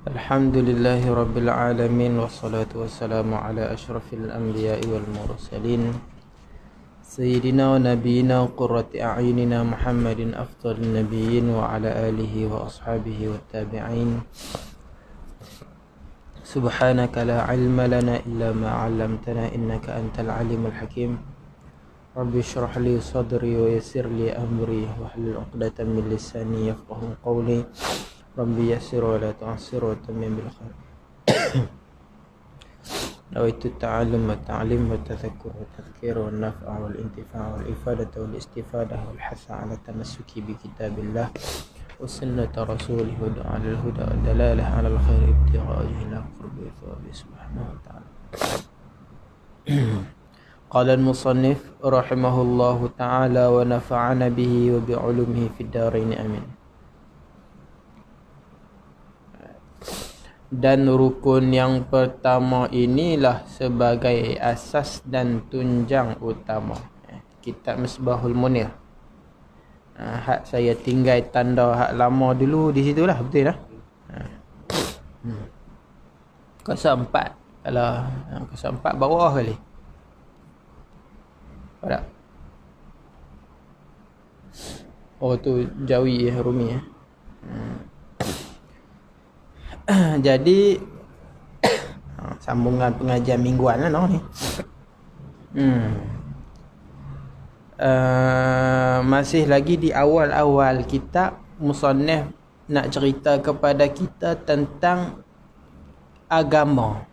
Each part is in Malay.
الحمد لله رب العالمين والصلاة والسلام على أشرف الأنبياء والمرسلين سيدنا ونبينا قرة أعيننا محمد أفضل النبيين وعلى آله وأصحابه والتابعين. سبحانك لا علم لنا إلا ما علمتنا إنك أنت العليم الحكيم. رب اشرح لي صدري ويسر لي أمري واحلل عقدة من لساني يفقهوا قولي. ربي يسر ولا تعسر وتمم بالخير. نويت التعلم والتعليم والتذكر والتذكير والنفع والانتفاع والإفادة والاستفادة والحث على التمسك بكتاب الله وسنة رسوله ودعاء للهدى والدلالة على الخير ابتغاء وجه الله قرب ثوابه سبحانه وتعالى. قال المصنف رحمه الله تعالى ونفعنا به وبعلومه في الدارين آمين. Dan rukun yang pertama inilah sebagai asas dan tunjang utama. Kitab Misbahul Munir. Hak saya tinggal tanda hak lama dulu di situlah, betul dah. Kuasa 4. Kalau kuasa 4 bawah kali. Ada. Oh tu Jawi Rumi ya. Jadi sambungan pengajian mingguan lah ni. Masih lagi di awal-awal kitab, musannif nak cerita kepada kita tentang agama,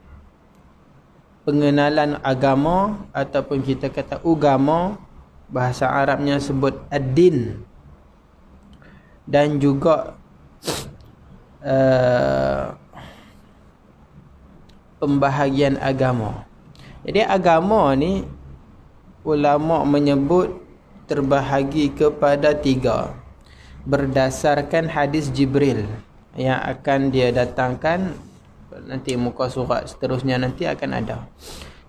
pengenalan agama ataupun kita kata ugama, bahasa Arabnya sebut ad-din, dan juga pembahagian agama. Jadi agama ni ulama menyebut terbahagi kepada 3 berdasarkan hadis Jibril yang akan dia datangkan nanti muka surat seterusnya nanti akan ada.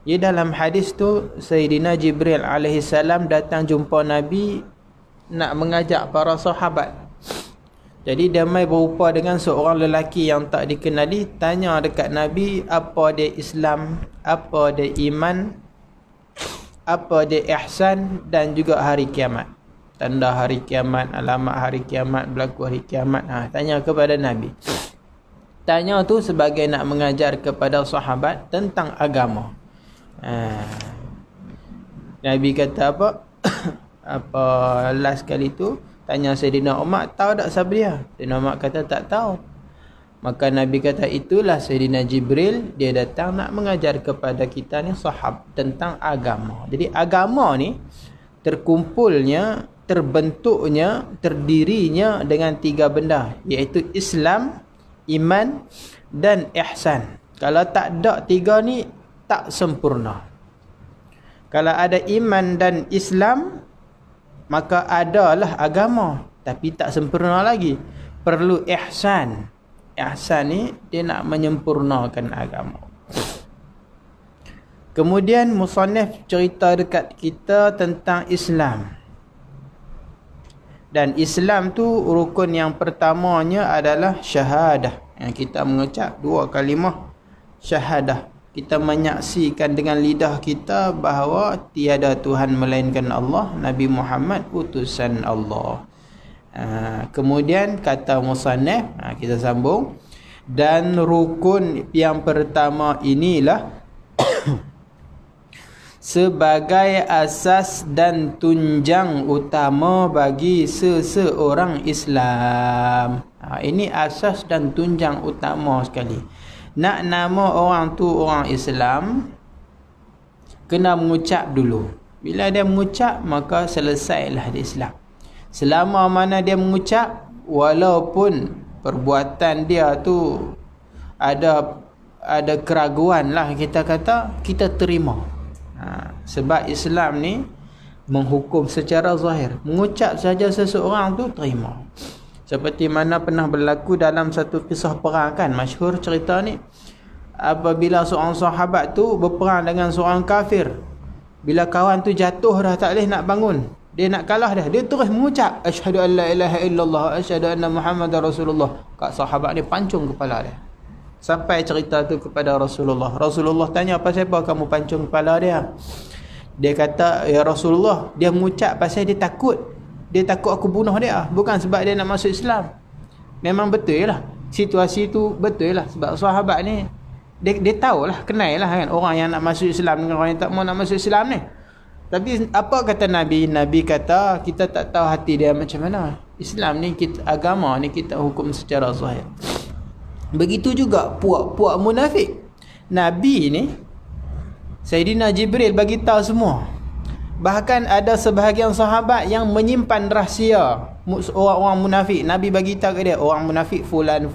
Di dalam hadis tu Sayyidina Jibril alaihissalam datang jumpa Nabi nak mengajak para sahabat. Jadi dia mai berupa dengan seorang lelaki yang tak dikenali, tanya dekat Nabi apa dia Islam, apa dia iman, apa dia ihsan dan juga hari kiamat. Tanda hari kiamat, alamat hari kiamat, berlaku hari kiamat. Tanya kepada Nabi. Tanya tu sebagai nak mengajar kepada sahabat tentang agama. Nabi kata apa? Apa last kali tu? Tanya Sayyidina Umar, tahu tak siapa dia? Sayyidina Umar kata tak tahu. Maka Nabi kata itulah Sayyidina Jibril, dia datang nak mengajar kepada kita ni sahab tentang agama. Jadi agama ni terkumpulnya, terbentuknya, terdirinya dengan 3 benda, iaitu Islam, iman dan ihsan. Kalau tak ada 3 ni tak sempurna. Kalau ada iman dan Islam, maka adalah agama, tapi tak sempurna lagi. Perlu ihsan. Ihsan ni dia nak menyempurnakan agama. Kemudian musannif cerita dekat kita tentang Islam. Dan Islam tu rukun yang pertamanya adalah syahadah. Yang kita mengucap 2 kalimah syahadah. Kita menyaksikan dengan lidah kita bahawa tiada Tuhan melainkan Allah, Nabi Muhammad utusan Allah. Kemudian kata musannif, kita sambung, dan rukun yang pertama inilah sebagai asas dan tunjang utama bagi seseorang Islam. Ini asas dan tunjang utama sekali. Nak nama orang tu orang Islam, kena mengucap dulu. Bila dia mengucap, maka selesailah dia Islam. Selama mana dia mengucap, walaupun perbuatan dia tu ada keraguan lah, kita kata, kita terima. Sebab Islam ni menghukum secara zahir. Mengucap saja seseorang tu terima. Seperti mana pernah berlaku dalam satu kisah perang kan, masyhur cerita ni. Apabila seorang sahabat tu berperang dengan seorang kafir, bila kawan tu jatuh dah tak boleh nak bangun, dia nak kalah dah, dia terus mengucap asyhadu an la ilaha illallah asyhadu anna muhammadar rasulullah. Kak sahabat ni pancung kepala dia. Sampai cerita tu kepada Rasulullah. Rasulullah tanya, apa siapa kamu pancung kepala dia? Dia kata, ya Rasulullah, dia mengucap pasal dia takut. Dia takut aku bunuh dia. Bukan sebab dia nak masuk Islam. Memang betul lah. Situasi tu betul lah. Sebab sahabat ni, dia tahulah, kenal lah kan, orang yang nak masuk Islam dengan orang yang tak mau nak masuk Islam ni. Tapi apa kata Nabi? Nabi kata, kita tak tahu hati dia macam mana. Islam ni, agama ni kita hukum secara zahir. Begitu juga puak-puak munafik. Nabi ni, Sayyidina Jibril bagi tahu semua. Bahkan ada sebahagian sahabat yang menyimpan rahsia orang-orang munafik. Nabi bagi tahu ke dia, orang munafik fulan.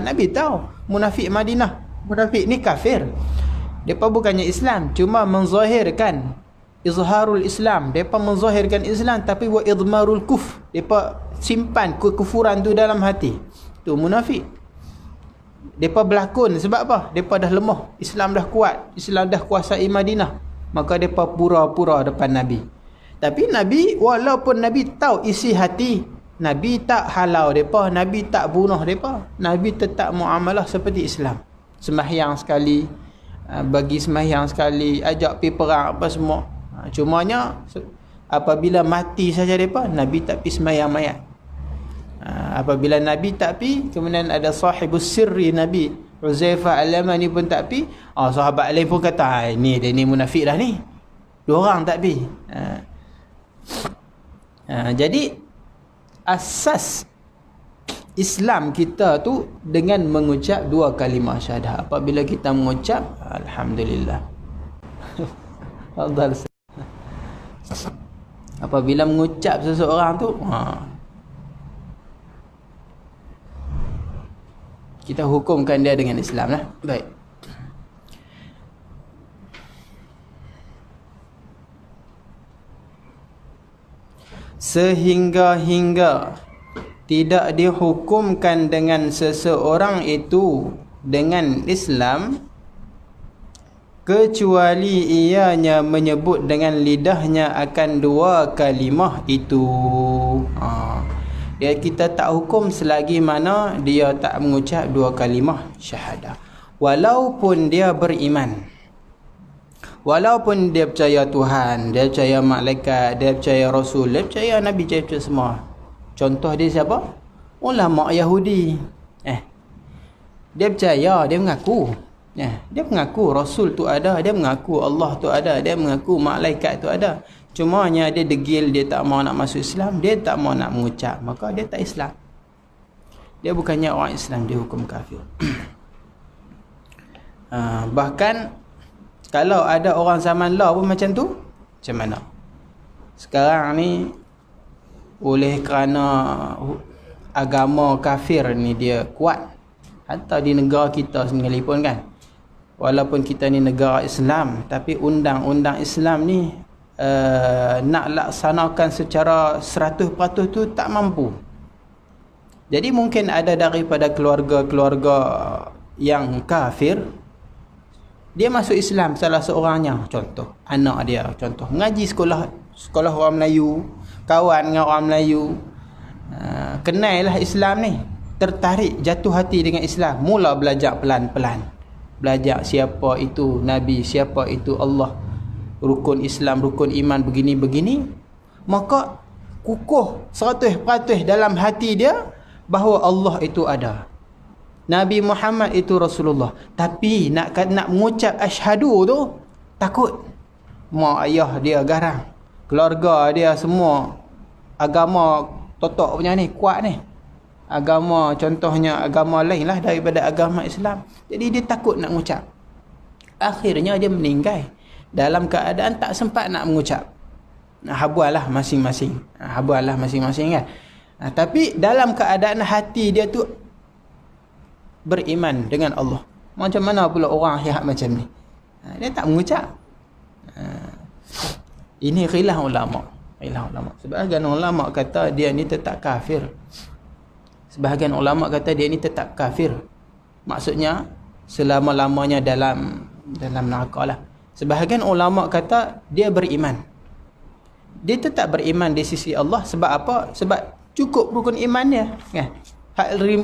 Nabi tahu munafik Madinah, munafik ni kafir. Depa bukannya Islam, cuma menzahirkan izharul Islam. Depa menzahirkan Islam tapi wa idmarul kufr. Depa simpan kekufuran tu dalam hati. Tu munafik. Depa berlakon sebab apa? Depa dah lemah, Islam dah kuat, Islam dah kuasai Madinah. Maka depa pura-pura depan Nabi. Tapi Nabi, walaupun Nabi tahu isi hati, Nabi tak halau depa, Nabi tak bunuh depa. Nabi tetap muamalah seperti Islam. Sembahyang sekali, bagi sembahyang sekali, ajak pergi perang apa semua. Cumanya apabila mati saja depa, Nabi tak pergi sembahyang mayat. Apabila Nabi tak pergi, kemudian ada sahibus sirri Nabi, Uzaifah Al-Yamani pun tak pergi. Sahabat lain pun kata, ni dia ni munafik dah ni. Dua orang tak pergi. Jadi asas Islam kita tu dengan mengucap dua kalimah syahadah. Apabila kita mengucap, alhamdulillah. Apabila mengucap seseorang tu, kita hukumkan dia dengan Islam lah. Baik. Sehingga tidak dihukumkan dengan seseorang itu dengan Islam kecuali ianya menyebut dengan lidahnya akan dua kalimah itu. Kita tak hukum selagi mana dia tak mengucap dua kalimah syahadah. Walaupun dia beriman, walaupun dia percaya Tuhan, dia percaya malaikat, dia percaya Rasul, dia percaya Nabi, dia percaya semua. Contoh dia siapa? Ulama Yahudi. Dia percaya, dia mengaku. Dia mengaku Rasul tu ada, dia mengaku Allah tu ada, dia mengaku malaikat tu ada. Cumanya dia degil, dia tak mau nak masuk Islam, dia tak mau nak mengucap, maka dia tak Islam. Dia bukannya orang Islam, dia hukum kafir. Bahkan kalau ada orang zaman law pun macam tu, macam mana? Sekarang ni oleh kerana agama kafir ni dia kuat, hatta di negara kita sekalipun kan, walaupun kita ni negara Islam, tapi undang-undang Islam ni nak laksanakan secara 100% tu tak mampu. Jadi mungkin ada daripada keluarga-keluarga yang kafir, dia masuk Islam salah seorangnya, contoh anak dia, contoh mengaji sekolah orang Melayu, kawan dengan orang Melayu, kenal lah Islam ni, tertarik, jatuh hati dengan Islam, mula belajar pelan-pelan, belajar siapa itu Nabi, siapa itu Allah, rukun Islam, rukun iman, begini-begini, maka kukuh 100% dalam hati dia bahawa Allah itu ada, Nabi Muhammad itu Rasulullah. Tapi nak mengucap asyhadu tu takut. Mak ayah dia garang, keluarga dia semua agama totok punya ni, kuat ni. Agama contohnya agama lain lah daripada agama Islam. Jadi dia takut nak mengucap. Akhirnya dia meninggal dalam keadaan tak sempat nak mengucap. Habualah masing-masing. Habualah masing-masing kan. Tapi dalam keadaan hati dia tu beriman dengan Allah. Macam mana pula orang yang macam ni? Dia tak mengucap. Ini khilaf ulama. Sebahagian ulama kata dia ni tetap kafir. Sebahagian ulama kata dia ni tetap kafir. Maksudnya selama-lamanya dalam neraka lah. Sebahagian ulama kata dia beriman. Dia tetap beriman di sisi Allah. Sebab apa? Sebab cukup rukun iman dia.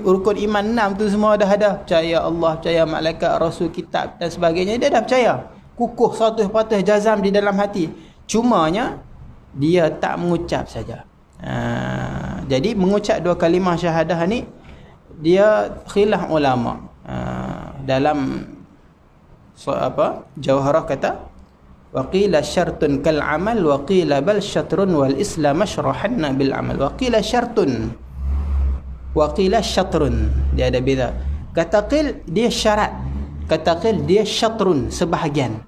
Rukun iman 6 tu semua dah ada. Percaya Allah, percaya malaikat, rasul, kitab dan sebagainya. Dia dah percaya. Kukuh 100% jazam di dalam hati. Cumanya dia tak mengucap saja. Jadi mengucap dua kalimah syahadah ni dia khilaf ulama. Dalam Jawharah kata wa qila syartun kal amal wa qila bal syatrun wal islam ashrahanna bil amal. Wa qila syartun wa qila syatrun. Dia ada beza. Kata qil dia syarat, kata qil dia syatrun, sebahagian.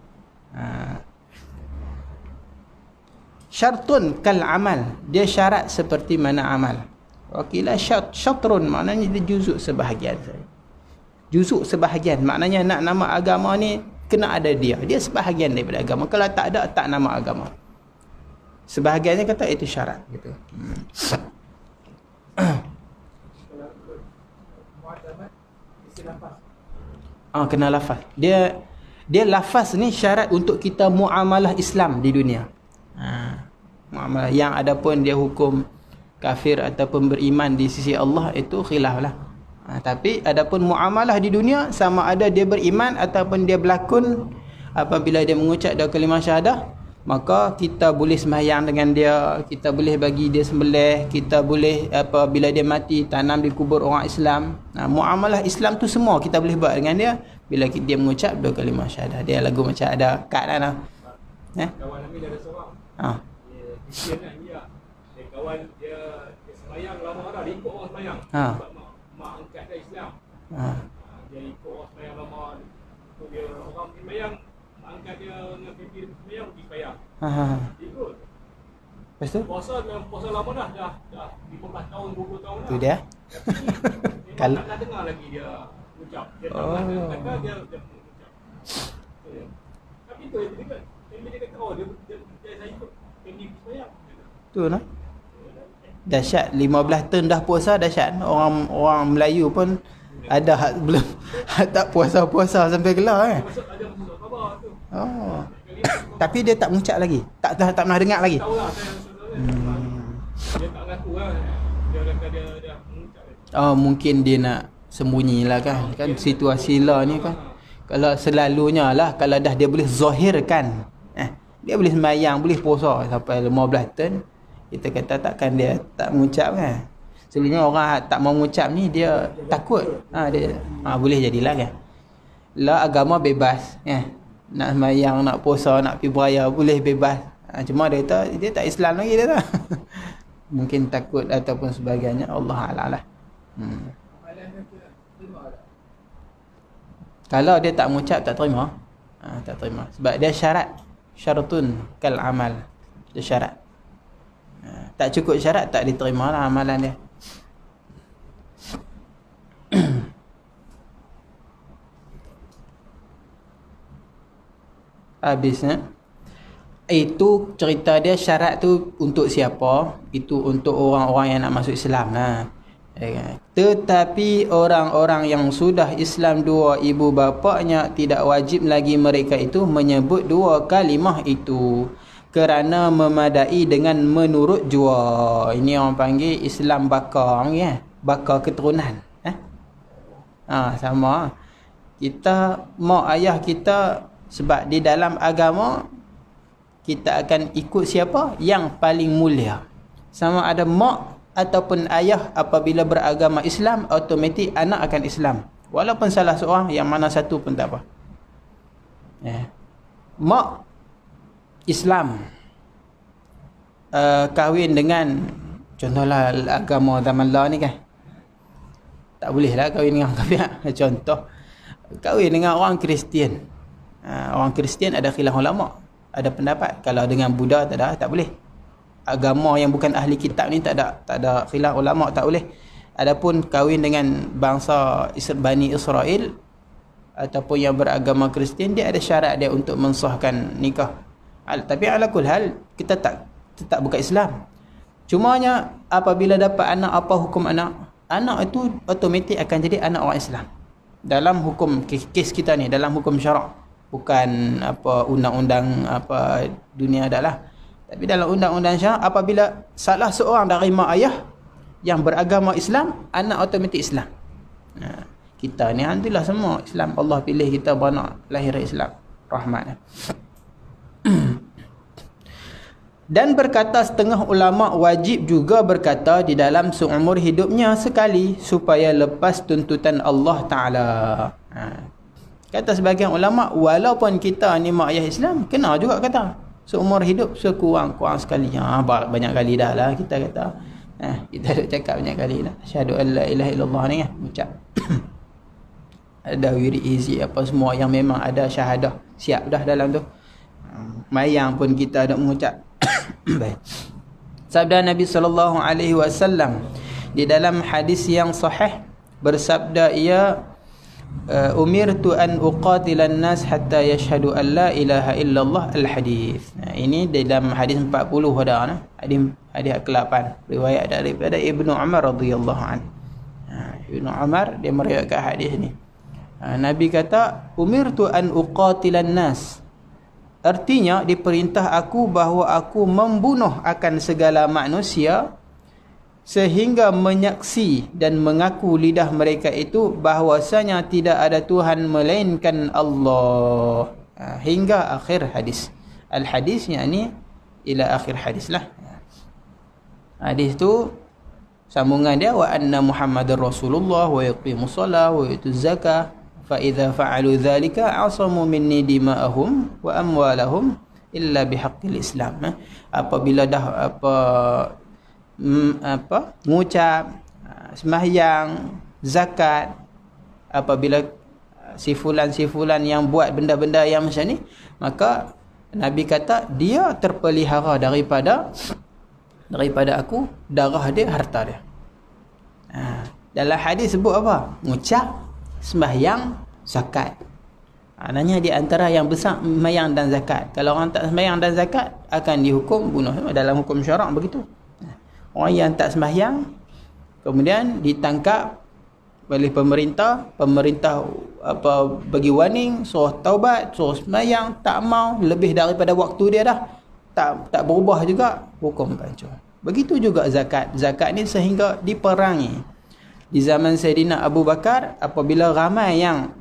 Syartun kal amal, dia syarat seperti mana amal. Wa qila syatrun, maknanya dia juzuk sebahagian. Juzuk sebahagian, maknanya nak nama agama ni kena ada dia sebahagian daripada agama. Kalau tak ada, tak nama agama. Sebahagiannya kata itu syarat gitu. Kena lafaz. Dia lafaz ni syarat untuk kita muamalah Islam di dunia. Muamalah yang adapun dia hukum kafir ataupun beriman di sisi Allah itu khilaf lah. Tapi adapun muamalah di dunia, sama ada dia beriman ataupun dia berlakon, apabila dia mengucap dua kalimah syahadah, maka kita boleh sembahyang dengan dia, kita boleh bagi dia sembelih, kita boleh apabila dia mati tanam di kubur orang Islam. Muamalah Islam tu semua kita boleh buat dengan dia bila dia mengucap dua kalimah syahadah. Dia lagu macam ada kad lah. Kawan Amin ada seorang. Dia kawan dia sembahyang lama dah, dia ikut orang sembahyang. Sebab mak angkat dia Islam. Dia ikut orang sembahyang lama. Dia orang sembahyang, mak angkat dia dengan pimpin sembahyang pergi sembahyang. Ikut. Lepas tu? Puasa lama dah 15 tahun, 20 tahun dah. Tu dia. Kalau tak nak dengar lagi dia ucap. Dia tak nak kata dia ucap. Tapi tu dia kan. Dia kata saya ikut pendek sembahyang. Tu lah. Dahsyat 15 tahun dah puasa, dahsyat. Orang Melayu pun ada belum tak puasa sampai gelar Tapi dia tak mengucap lagi. Tak pernah dengar lagi. Tahulah dia tak ngaku lah. Dia kata dia dah mengucap. Mungkin dia nak sembunyilah kan situasi lah ni kan. Kalau selalunya lah, kalau dah dia boleh zahirkan, dia boleh sembahyang, boleh puasa sampai 15 tahun, kita kata takkan dia tak mengucap kan. Selalunya orang tak mau mengucap ni dia takut. Dia boleh jadilah kan. Lah agama bebas kan. Nak sembahyang, nak puasa, nak pergi beraya boleh bebas. Cuma dia kata dia tak Islam lagi dia tak. Mungkin takut ataupun sebagainya, Allah a'lam lah. Kalau dia tak mengucap tak terima. Tak terima sebab dia syarat. Syaratun kal amal. Dia syarat. Tak cukup syarat tak diterima lah amalan dia. Habisnya itu cerita dia. Syarat tu untuk siapa? Itu untuk orang-orang yang nak masuk Islam lah. Tetapi orang-orang yang sudah Islam dua ibu bapaknya, tidak wajib lagi mereka itu menyebut dua kalimah itu, kerana memadai dengan menurut jua. Ini orang panggil Islam bakar ya? Bakar keturunan. Sama. Kita mak ayah kita, sebab di dalam agama kita akan ikut siapa yang paling mulia. Sama ada mak ataupun ayah apabila beragama Islam, automatik anak akan Islam. Walaupun salah seorang, yang mana satu pun tak apa. Mak Islam kahwin dengan, contohlah agama zaman lah ni kan, tak boleh lah kahwin dengan kafir. Contoh, kahwin dengan orang Kristian. Orang Kristian ada khilaf ulama, ada pendapat. Kalau dengan Buddha tak boleh. Agama yang bukan ahli kitab ni tak ada khilaf ulama, tak boleh. Adapun kahwin dengan bangsa Bani Israel ataupun yang beragama Kristian, dia ada syarat dia untuk mensahkan nikah. Tapi ala kul hal kita tetap bukan Islam. Cumanya apabila dapat anak, apa hukum anak? Anak itu automatik akan jadi anak orang Islam. Dalam hukum kes kita ni, dalam hukum syarak, bukan apa undang-undang apa dunia adalah. Tapi dalam undang-undang syarak, apabila salah seorang dari mak ayah yang beragama Islam, anak automatik Islam. Kita ni alhamdulillah semua Islam. Allah pilih kita beranak lahir Islam. Rahmat. Dan berkata setengah ulama wajib juga berkata di dalam seumur hidupnya sekali supaya lepas tuntutan Allah Ta'ala. Kata sebagian ulama, walaupun kita ni mak ayah Islam, kena juga kata seumur hidup sekurang-kurang sekali. Banyak kali dah lah kita kata. Kita dah cakap banyak kali dah. Asyhadu an la ilaha illallah ni kan, ucap. Ada wirid izi apa semua yang memang ada syahadah siap dah dalam tu. Mayang pun kita ada mengucap. Baik. Sabda Nabi SAW di dalam hadis yang sahih bersabda, ia umirtu an uqatilan nas hatta yashhadu an la ilaha illallah al-hadis. Ini dalam hadis 40 ada hadis ke-8 riwayat daripada Ibnu Umar radhiyallahu anhu. Ibnu Umar dia meriwayatkan hadis ni. Nabi kata umirtu an uqatilan nas, artinya diperintah aku bahawa aku membunuh akan segala manusia sehingga menyaksi dan mengaku lidah mereka itu bahwasanya tidak ada Tuhan melainkan Allah. Hingga akhir hadis. Al-hadis yakni ila akhir hadis lah. Hadis tu sambungan dia, wa anna Muhammadar Rasulullah wa yuqimus shalah wa yutuz zakah fa idza fa'alu dzalika asamu minni dima'ahum wa amwalahum illa bihaqqil Islam. Apabila dah mengucap sembahyang, zakat, apabila sifulan-sifulan yang buat benda-benda yang macam ni, maka Nabi kata dia terpelihara daripada aku, darah dia, harta dia. Dalam hadis sebut apa? Mengucap, sembahyang, zakat. Maknanya di antara yang besar sembahyang dan zakat. Kalau orang tak sembahyang dan zakat akan dihukum bunuh. Dalam hukum syarak begitu. Orang yang tak sembahyang kemudian ditangkap oleh pemerintah bagi warning, suruh taubat, suruh sembahyang, tak mau, lebih daripada waktu dia dah, tak berubah juga, hukum pancung. Begitu juga zakat. Zakat ni sehingga diperangi. Di zaman Sayyidina Abu Bakar, apabila ramai yang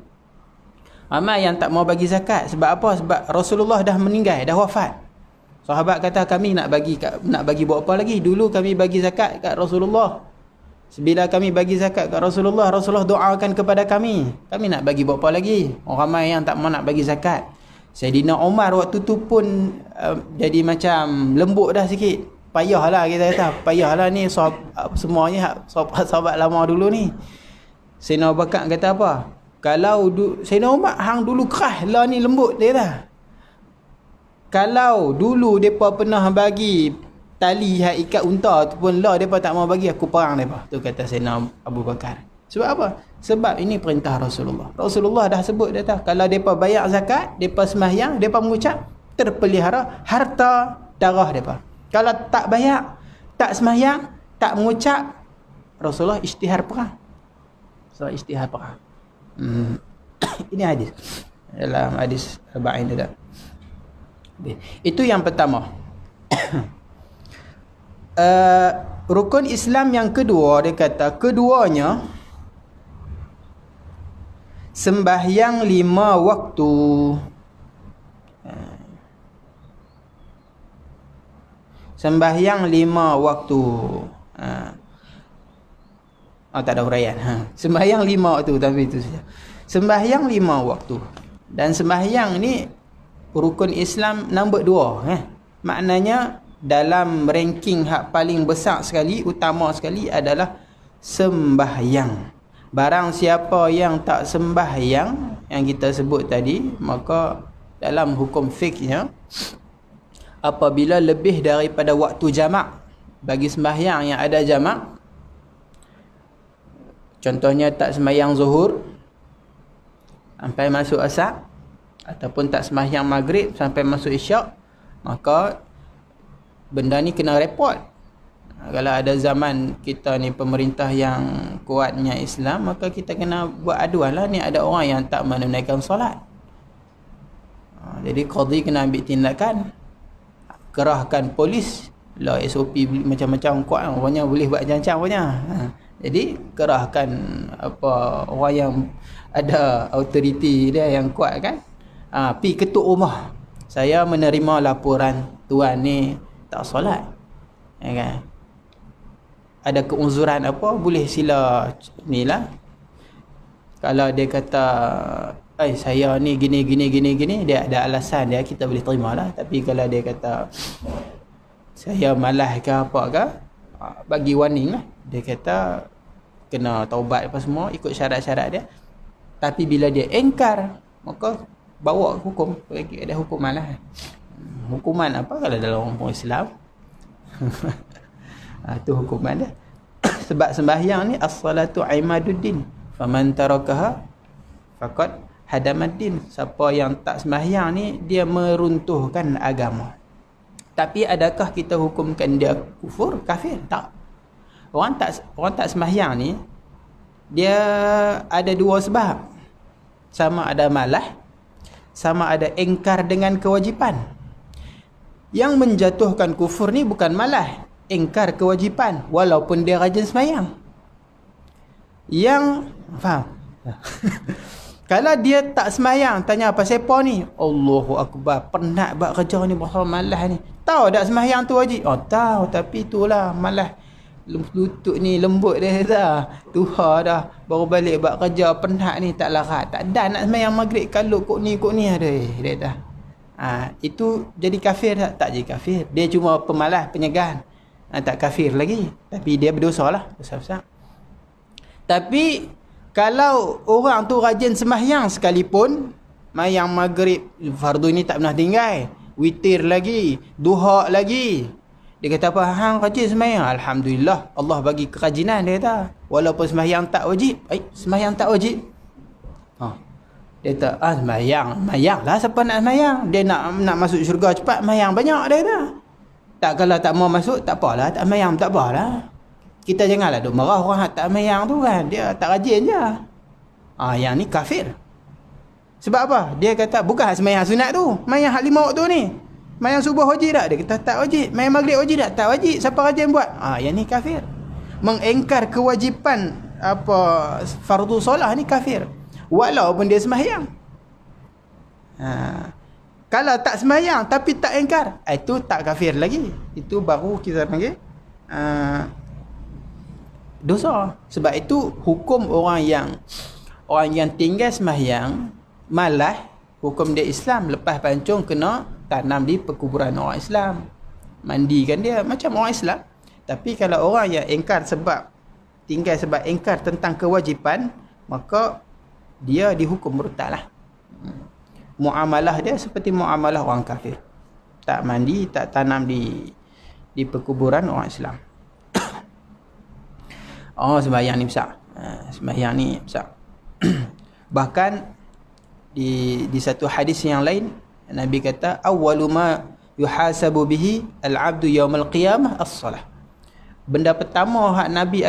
tak mau bagi zakat. Sebab apa? Sebab Rasulullah dah meninggal, dah wafat. Sahabat kata, kami nak bagi buat apa lagi? Dulu kami bagi zakat kat Rasulullah. Bila kami bagi zakat kat Rasulullah, Rasulullah doakan kepada kami. Kami nak bagi buat apa lagi? Orang ramai yang tak mau nak bagi zakat. Sayyidina Umar waktu tu pun jadi macam lembut dah sikit. Payahlah kita kata. Payahlah ni semuanya sahabat lama dulu ni. Sayyidina Abu Bakar kata apa? Kalau Sayyidina Umar hang dulu keras lah ni, lembut dia kata. Kalau dulu mereka pernah bagi tali yang ikat unta tu pun lah mereka tak mau bagi, aku perang mereka. Tu kata Sayyidina Abu Bakar. Sebab apa? Sebab ini perintah Rasulullah. Rasulullah dah sebut, dia tahu kalau mereka bayar zakat, mereka sembahyang, mereka mengucap, terpelihara harta darah mereka. Kalau tak bayar, tak sembahyang, tak mengucap, Rasulullah isytihar perang. Isytihar perang. Ini hadis. Dalam hadis Arba'in ada. Itu yang pertama. Rukun Islam yang kedua, dia kata keduanya sembahyang 5 waktu. Sembahyang 5 waktu. Tak ada huraian. Sembahyang 5 waktu, tapi itu saja. Sembahyang 5 waktu. Dan sembahyang ni rukun Islam nombor 2. Maknanya dalam ranking hak paling besar sekali, utama sekali adalah sembahyang. Barang siapa yang tak sembahyang yang kita sebut tadi, maka dalam hukum fiqhnya, apabila lebih daripada waktu jamak bagi sembahyang yang ada jamak, contohnya tak sembahyang zuhur sampai masuk asar, ataupun tak sembahyang maghrib sampai masuk isyak, maka benda ni kena report. Kalau ada zaman kita ni pemerintah yang kuatnya Islam, maka kita kena buat aduan lah, ni ada orang yang tak menunaikan solat. Jadi qadhi kena ambil tindakan, kerahkan polis lah SOP macam-macam kuat, orangnya boleh buat macam-macam punya. Jadi kerahkan orang yang ada autoriti dia yang kuat kan. Pi ketuk rumah. Saya menerima laporan tuan ni tak solat. Kan? Ada keuzuran apa, boleh sila inilah. Kalau dia kata saya ni gini, dia ada alasan dia, kita boleh terima lah. Tapi kalau dia kata saya malas ke apa ke, bagi warning lah. Dia kata kena taubat apa semua, ikut syarat-syarat dia. Tapi bila dia engkar, maka bawa hukum, ada hukuman lah. Hukuman apa kalau dalam orang Islam? Itu hukuman dia. Sebab sembahyang ni as-salatu imaduddin, faman tarakaha faqad hadamaddin. Siapa yang tak sembahyang ni, dia meruntuhkan agama. Tapi adakah kita hukumkan dia kufur, kafir? Tak. Orang tak sembahyang ni, dia ada dua sebab. Sama ada malas, sama ada engkar dengan kewajipan. Yang menjatuhkan kufur ni bukan malas, engkar kewajipan walaupun dia rajin sembahyang. Yang faham? Kalau dia tak sembahyang, tanya apa siapa ni? Allahu akbar, penat buat kerja ni, pasal malas ni. Tahu tak sembahyang tu wajib? Oh tahu, tapi itulah malas. Lutut ni lembut dia dah. Tuha dah, baru balik buat kerja, penat ni, tak larat. Tak dah nak sembahyang maghrib, kalau kok ni ada dia dah. Itu jadi kafir tak? Tak jadi kafir. Dia cuma pemalas, penyegan. Tak kafir lagi. Tapi dia berdosa lah, dosa besar. Tapi kalau orang tu rajin sembahyang sekalipun, sembahyang maghrib, fardu ni tak pernah tinggal, witir lagi, duha lagi, dia kata apa? Hang rajin sembahyang, alhamdulillah, Allah bagi kerajinan, dia kata. Walaupun sembahyang tak wajib. Sembahyang tak wajib. Dia kata, sembahyang lah, siapa nak sembahyang? Dia nak masuk syurga cepat, sembahyang banyak, dia kata. Tak, kalau tak mau masuk, tak apalah, tak sembahyang, tak apalah. Kita janganlah duk marah orang tak sembahyang tu kan, dia tak rajin je. Yang ni kafir. Sebab apa? Dia kata bukan sembahyang sunat tu, sembahyang hak 5 waktu ni. Sembahyang subuh wajib tak? Dia kata tak wajib. Sembahyang maghrib wajib tak? Tak wajib. Siapa rajin buat? Yang ni kafir. Mengingkar kewajipan fardu solah ni kafir. Walaupun dia sembahyang. Kalau tak sembahyang tapi tak ingkar, itu tak kafir lagi. Itu baru kita panggil dosa. Sebab itu hukum orang yang tinggal sembahyang, malas, hukum dia Islam. Lepas pancung kena tanam di perkuburan orang Islam, mandikan dia macam orang Islam. Tapi kalau orang yang ingkar tinggal sebab ingkar tentang kewajipan, maka dia dihukum murtad lah. Muamalah dia seperti muamalah orang kafir. Tak mandi, tak tanam di perkuburan orang Islam. Sembahyang ni besar. Sembahyang ni besar. Bahkan di satu hadis yang lain, Nabi kata, awwalu ma yuhasabu bihi al-'abdu yaumal qiyamah as-salah. Benda pertama hak Nabi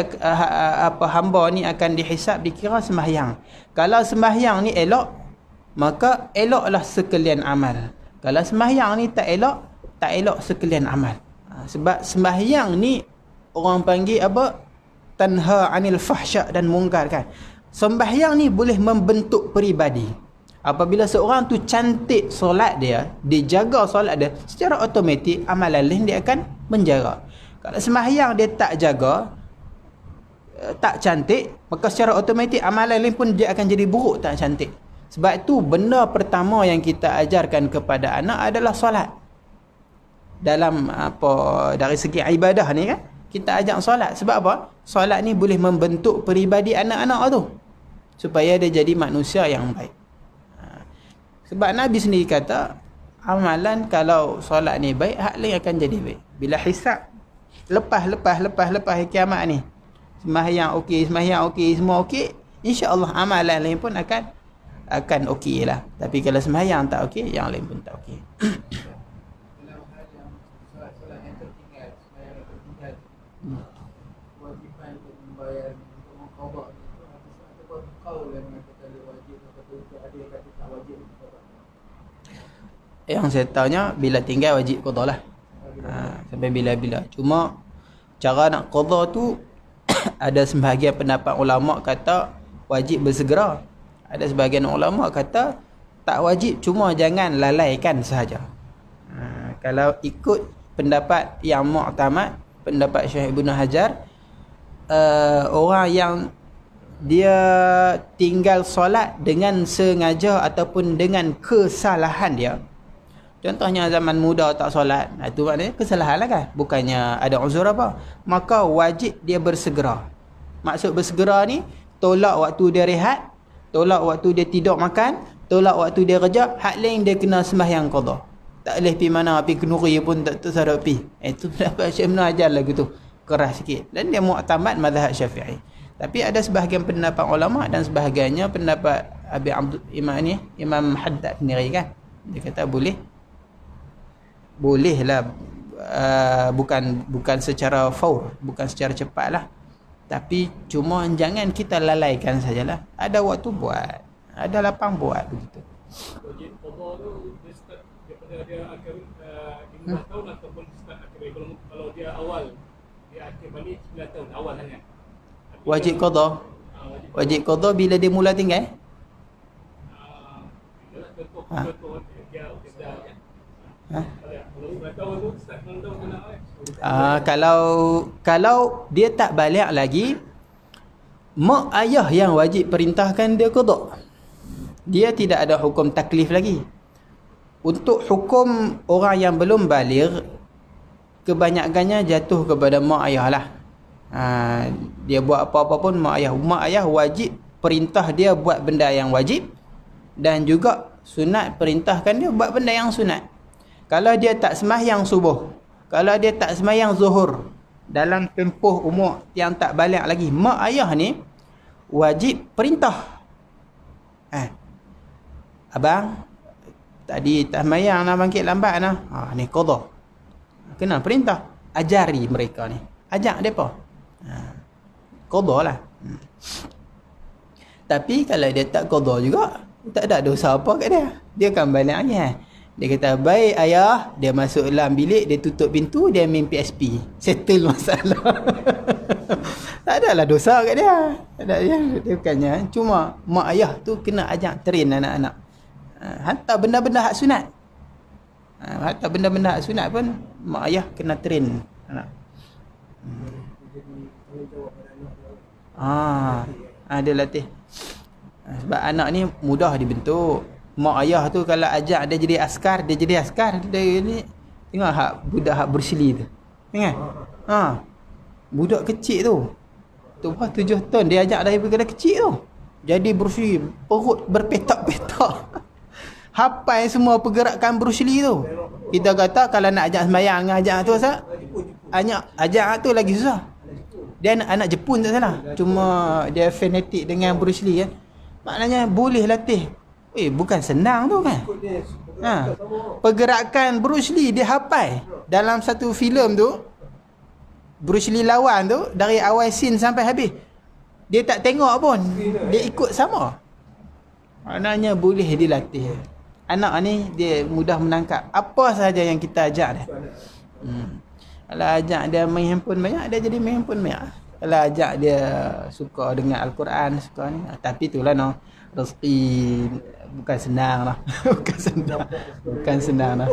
hamba ni akan dihisap, dikira sembahyang. Kalau sembahyang ni elok, maka eloklah sekalian amal. Kalau sembahyang ni tak elok sekalian amal. Sebab sembahyang ni orang panggil apa? Tanha anil fahsya dan munkar kan. Sembahyang ni boleh membentuk peribadi. Apabila seorang tu cantik solat dia, jaga solat dia, secara automatik amalan lain dia akan menjaga. Kalau sembahyang dia tak jaga, tak cantik, maka secara automatik amalan lain pun dia akan jadi buruk, tak cantik. Sebab itu benda pertama yang kita ajarkan kepada anak adalah solat. Dalam dari segi ibadah ni kan, kita ajak solat. Sebab apa? Solat ni boleh membentuk peribadi anak-anak tu, supaya dia jadi manusia yang baik. Sebab Nabi sendiri kata, amalan kalau solat ni baik, hak lain akan jadi baik. Bila hisab, lepas kiamat ni, sembahyang okey, semua okey, insya-Allah amalan lain pun akan okey lah. Tapi kalau sembahyang tak okey, yang lain pun tak okey. Kewajipan untuk membayar, untuk mengqada itu ataupun qaul yang mengatakan wajib ataupun ada yang kata tak wajib. Yang saya tahunya bila tinggal wajib qada lah. Sampai bila-bila. Cuma cara nak qada tu ada sebahagian pendapat ulama kata wajib bersegera. Ada sebahagian ulama kata tak wajib, cuma jangan lalaikan sahaja. Kalau ikut pendapat yang mu'tamad, pendapat Syekh Ibnu Hajar, orang yang dia tinggal solat dengan sengaja ataupun dengan kesalahan dia, contohnya zaman muda tak solat, itu maknanya kesalahan lah kan, bukannya ada uzur apa, maka wajib dia bersegera. Maksud bersegera ni, tolak waktu dia rehat, tolak waktu dia tidur makan, tolak waktu dia kerja, hak lain dia kena sembahyang qada. Tak boleh pergi mana, pergi kenuri pun tak tersadar pergi. Itu pendapat Syekh Ibnu Hajar lagu tu, keras sikit, dan dia mu'tamad mazhab Syafi'i. Tapi ada sebahagian pendapat ulama dan sebahagiannya pendapat Abi Abdul Imam Haddad sendiri kan, dia kata bolehlah, bukan secara faur, bukan secara cepat lah, tapi cuma jangan kita lalaikan sajalah. Ada waktu buat, ada lapang buat begitu. Wajib qada tu dia start daripada dia akhir 15 tahun ataupun start akhir, kalau dia awal dia akhir balik 9 tahun awal sangat. Wajib qada bila dia mula tinggal. Kalau dia tak balik lagi, mak ayah yang wajib perintahkan dia qada. Dia tidak ada hukum taklif lagi. Untuk hukum orang yang belum baligh, kebanyakannya jatuh kepada mak ayah lah. Dia buat apa-apa pun mak ayah wajib perintah dia buat benda yang wajib, dan juga sunat perintahkan dia buat benda yang sunat. Kalau dia tak sembahyang subuh, kalau dia tak sembahyang zuhur dalam tempoh umur yang tak balik lagi, mak ayah ni wajib perintah. Abang tadi tak sembahyang nak bangkit lambat nah. Ni qada. Kena perintah, ajari mereka ni. Ajak depa. Qada lah. Tapi kalau dia tak qada juga, tak ada dosa apa kat dia. Dia akan balik lagi. Dia kata, baik ayah, dia masuk dalam bilik, dia tutup pintu, dia main PSP. Settle masalah. Tak adalah dosa kat dia. Tak ada, dia bukannya. Cuma mak ayah tu kena ajak train anak-anak. Hantar benda-benda hak sunat. Hantar benda-benda hak sunat pun mak ayah kena train anak. Dia latih. Sebab anak ni mudah dibentuk. Mak ayah tu kalau ajak dia jadi askar, dia jadi askar. Dia ni tengok hak budak hak bersili tu. Tengok. Budak kecil tu. Tu 7 tahun dia ajak daripada kecil tu. Jadi bersili, perut berpetak-petak. Hafal semua pergerakan Bruce Lee tu. Kita kata kalau nak ajak sembahyang, ajak tu Ustaz, ajak tu lagi susah. Dia anak Jepun tak salah. Cuma dia fanatik dengan Bruce Lee kan. Maknanya boleh latih. Bukan senang tu kan. Pergerakan Bruce Lee dia hafal. Dalam satu filem tu, Bruce Lee lawan tu dari awal scene sampai habis, dia tak tengok pun, dia ikut sama. Maknanya boleh dilatih. Anak ni dia mudah menangkap apa sahaja yang kita ajak dia. Kalau ajak dia main handphone banyak, dia jadi main handphone banyak. Kalau ajak dia suka dengan Al-Quran, suka ni. Tapi itulah rezeki bukan senang lah. Bukan senang lah.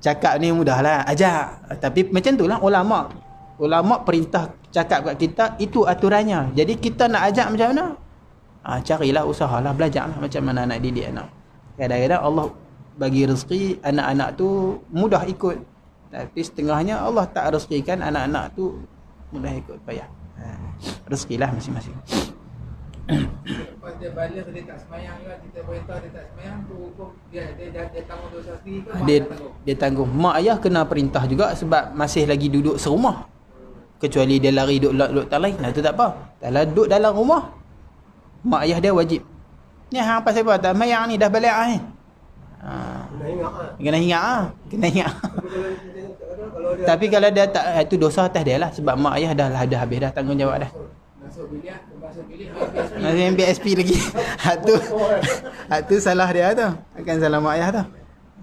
Cakap ni mudah lah, ajak. Tapi macam tu lah ulama perintah cakap kat kita, itu aturannya. Jadi kita nak ajak macam mana? Carilah, usahalah, belajarlah macam mana nak didik anak. Kadang-kadang Allah bagi rezeki anak-anak tu mudah ikut, tapi setengahnya Allah tak rezekikan anak-anak tu mudah ikut, payah. Rezekilah masing-masing. Lepas dia balik dia tak semayang juga, kita perintah dia tak semayang tu hukum dia tanggung dosa sendiri ke? Dia tanggung. Mak ayah kena perintah juga sebab masih lagi duduk serumah. Kecuali dia lari duduk tak lain, itu tak apa. Kalau duduk dalam rumah, mak ayah dia wajib. Ni hang pasal apa? Tak semayang ni, dah balik ni. Kena ingat. Tapi kalau dia tak, itu dosa atas dia lah. Sebab mak ayah dah habis dah tanggungjawab dah. Masuk bilik masih PSP lagi. Hak tu salah dia tu. Akan salah mak ayah tu.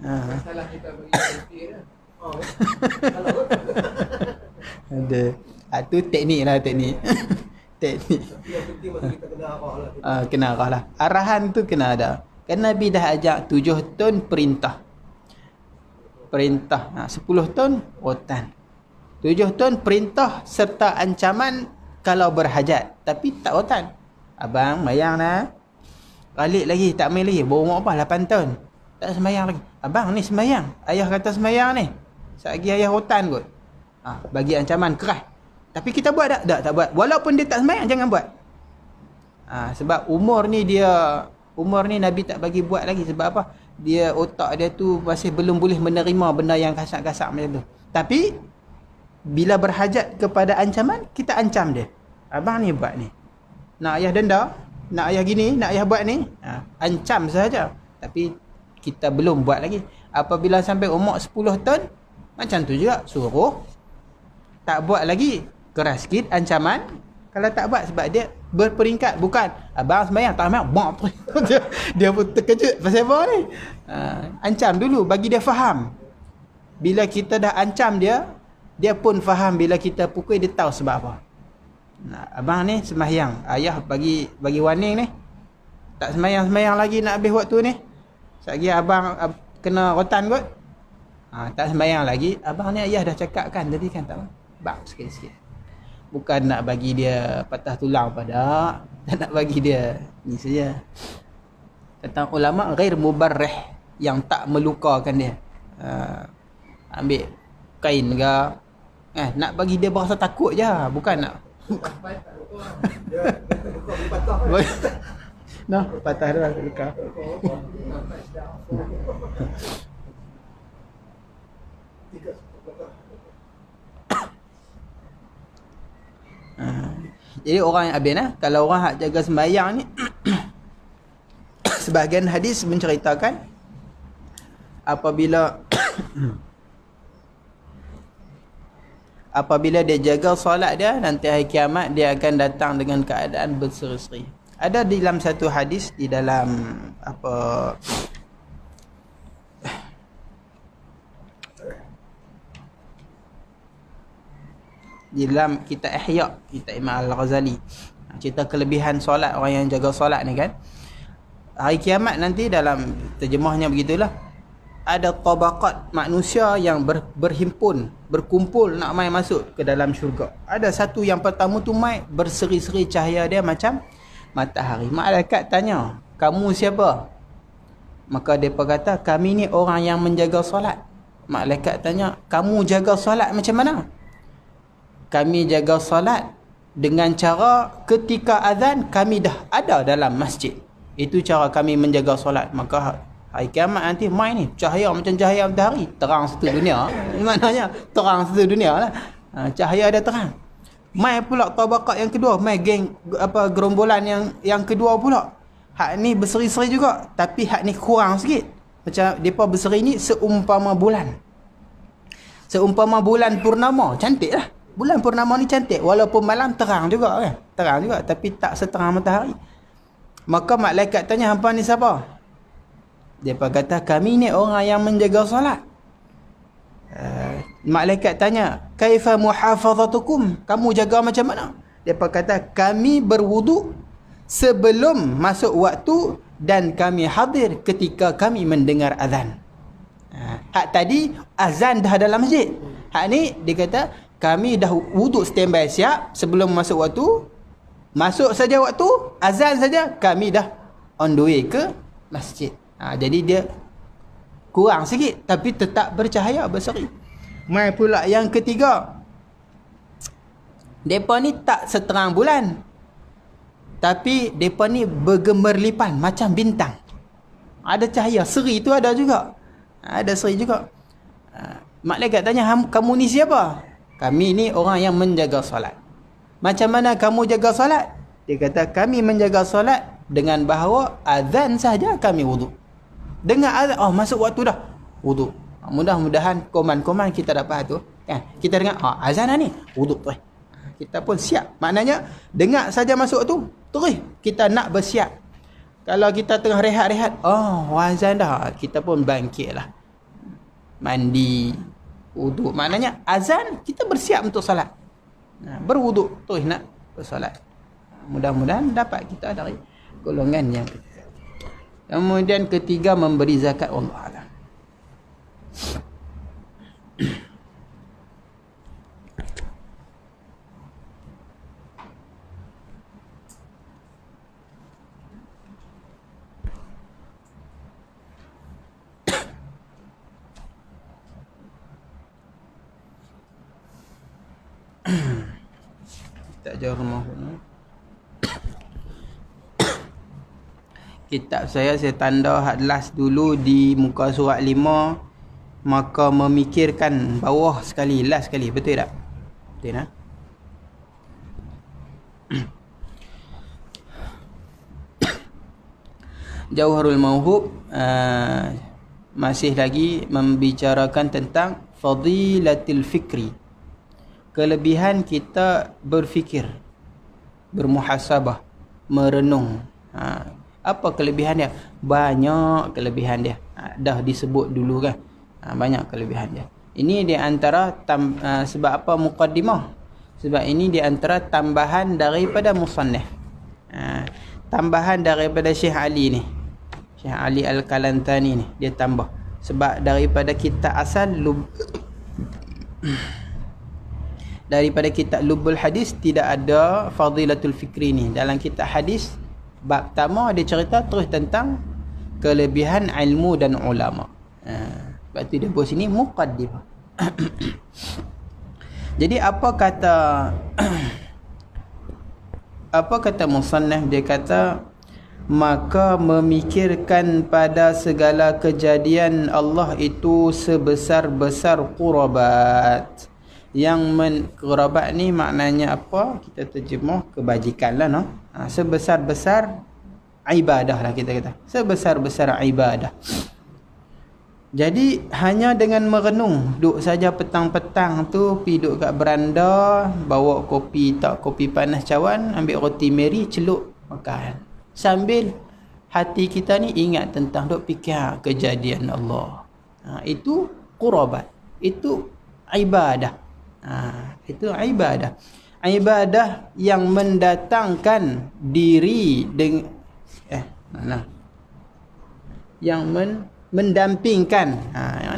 salah kita bagi PSP dah. Ada. Tu teknik lah, teknik. Teknik. Yang penting masa kita kena arah lah. Kena arah lah. Arahan tu kena ada. Kan Nabi dah ajak 7 ton perintah. Perintah. 10 ton rotan. 7 ton perintah serta ancaman kalau berhajat. Tapi tak rotan. Abang mayang dah. Balik lagi, tak main lagi. Baru umur apa? 8 tahun. Tak semayang lagi. Abang ni semayang. Ayah kata semayang ni. Sekejap lagi ayah rotan kot. Bagi ancaman keras. Tapi kita buat tak? Tak buat. Walaupun dia tak semayang, jangan buat. Sebab umur ni Nabi tak bagi buat lagi. Sebab apa? Dia, otak dia tu masih belum boleh menerima benda yang kasar-kasar macam tu. Tapi bila berhajat kepada ancaman, kita ancam dia. Abang ni buat ni. Nak ayah denda, nak ayah gini, nak ayah buat ni. Ancam sahaja. Tapi kita belum buat lagi. Apabila sampai umur 10 tahun, macam tu juga. Suruh. Tak buat lagi. Keras sikit ancaman. Kalau tak buat sebab dia berperingkat. Bukan abang sembahyang tak sembahyang bom. Dia pun terkejut pasal apa ni. Ancam dulu bagi dia faham. Bila kita dah ancam dia, dia pun faham. Bila kita pukul, dia tahu sebab apa. Abang ni sembahyang, ayah bagi warning ni. Tak sembahyang lagi nak habis waktu ni. Sekejap abang kena rotan kot. Tak sembahyang lagi. Abang ni ayah dah cakap kan tadi kan, tak apa. Bang sikit-sikit. Bukan nak bagi dia patah tulang pada, tak nak bagi dia ni saja. Kata ulama ghair mubarrih, yang tak melukakan dia. Ambil kain ke, nak bagi dia berasa takut je, bukan nak nah, patah dah luka. Jadi orang yang habis kalau orang hak jaga sembahyang ni sebahagian hadis menceritakan apabila dia jaga solat dia, nanti hari kiamat dia akan datang dengan keadaan berseri-seri. Ada di dalam satu hadis, di dalam di dalam kitab Ihya, kitab Imam Al-Ghazali, cerita kelebihan solat orang yang jaga solat ni kan. Hari kiamat nanti, dalam terjemahnya begitulah, ada tabaqat manusia yang berhimpun, berkumpul nak mai masuk ke dalam syurga. Ada satu yang pertama tu mai berseri-seri cahaya dia macam matahari. Malaikat tanya, kamu siapa? Maka depa kata, kami ni orang yang menjaga solat. Malaikat tanya, kamu jaga solat macam mana? Kami jaga solat dengan cara ketika azan kami dah ada dalam masjid. Itu cara kami menjaga solat. Maka hari kiamat nanti mai ni cahaya macam cahaya matahari, terang satu dunia. Maknanya terang satu dunia lah. Cahaya dia terang. Mai pula tabaqat yang kedua, mai geng gerombolan yang kedua pula. Hak ni berseri-seri juga, tapi hak ni kurang sikit. Macam depa berseri ni seumpama bulan. Seumpama bulan purnama, cantik lah. Bulan purnama ni cantik, walaupun malam terang juga kan. Terang juga, tapi tak seterang matahari. Maka malaikat tanya, hampa ni siapa? Dia kata, kami ni orang yang menjaga solat. Malaikat tanya, kaifa muhafazatukum? Kamu jaga macam mana? Dia kata, kami berwuduk sebelum masuk waktu dan kami hadir ketika kami mendengar azan. Hak tadi azan dah dalam masjid. Hak ni dia kata, kami dah wuduk standby siap sebelum masuk waktu. Masuk saja waktu, azan saja, kami dah on the way ke masjid. Jadi dia kurang sikit, tapi tetap bercahaya, berseri. Mai pula yang ketiga. Depa ni tak seterang bulan, tapi depa ni bergemerlipan macam bintang. Ada cahaya, seri tu ada juga. Ada seri juga. Malaikat tanya, kamu ni siapa? Kami ni orang yang menjaga solat. Macam mana kamu jaga solat? Dia kata, kami menjaga solat dengan bahawa azan saja kami wuduk. Dengar azan, masuk waktu dah, wuduk. Mudah-mudahan koman-koman kita dapat tu kan. Kita dengar azan dah ni, wuduk tu. Kita pun siap. Maknanya dengar saja masuk tu, terus kita nak bersiap. Kalau kita tengah rehat-rehat, azan dah, kita pun bangkitlah. Mandi, Wuduk maknanya azan, kita bersiap untuk solat. Berwuduk terus nak bersolat. Mudah-mudahan dapat kita dari golongan yang ketiga. Kemudian ketiga, memberi zakat. Allah Alam. Tak jauh rumah pun. Kitab saya tanda had last dulu di muka surat 5, maka memikirkan bawah sekali, last sekali. Betul tak? Betul tak? Jauharul Mauhub masih lagi membicarakan tentang fadilatul fikri, kelebihan kita berfikir, bermuhasabah, merenung. Apa kelebihan dia? Banyak kelebihan dia. Dah disebut dulu kan. Banyak kelebihan dia. Ini di antara sebab apa muqaddimah? Sebab ini di antara tambahan daripada musannaf. Tambahan daripada Syekh Ali ni. Syekh Ali Al-Kalantani ni, dia tambah. Sebab daripada kitab asal daripada kitab Lubul Hadis tidak ada fadilatul fikri ni. Dalam kitab hadis bab pertama dia cerita terus tentang kelebihan ilmu dan ulama. Sebab tu dia buat sini muqaddimah. Jadi apa kata musannaf? Dia kata maka memikirkan pada segala kejadian Allah itu sebesar-besar qurabat. Qurabat ni maknanya apa? Kita terjemah kebajikan lah, no? Sebesar-besar ibadah lah kita kata. Sebesar-besar ibadah. Jadi hanya dengan merenung, duduk saja petang-petang tu, pergi duduk kat beranda, bawa kopi panas cawan, ambil roti meri, celup, makan. Sambil hati kita ni ingat tentang, duk fikir kejadian Allah. Itu qurabat. Itu ibadah. Itu ibadah. Ibadah yang mendatangkan diri dengan yang mendampingkan,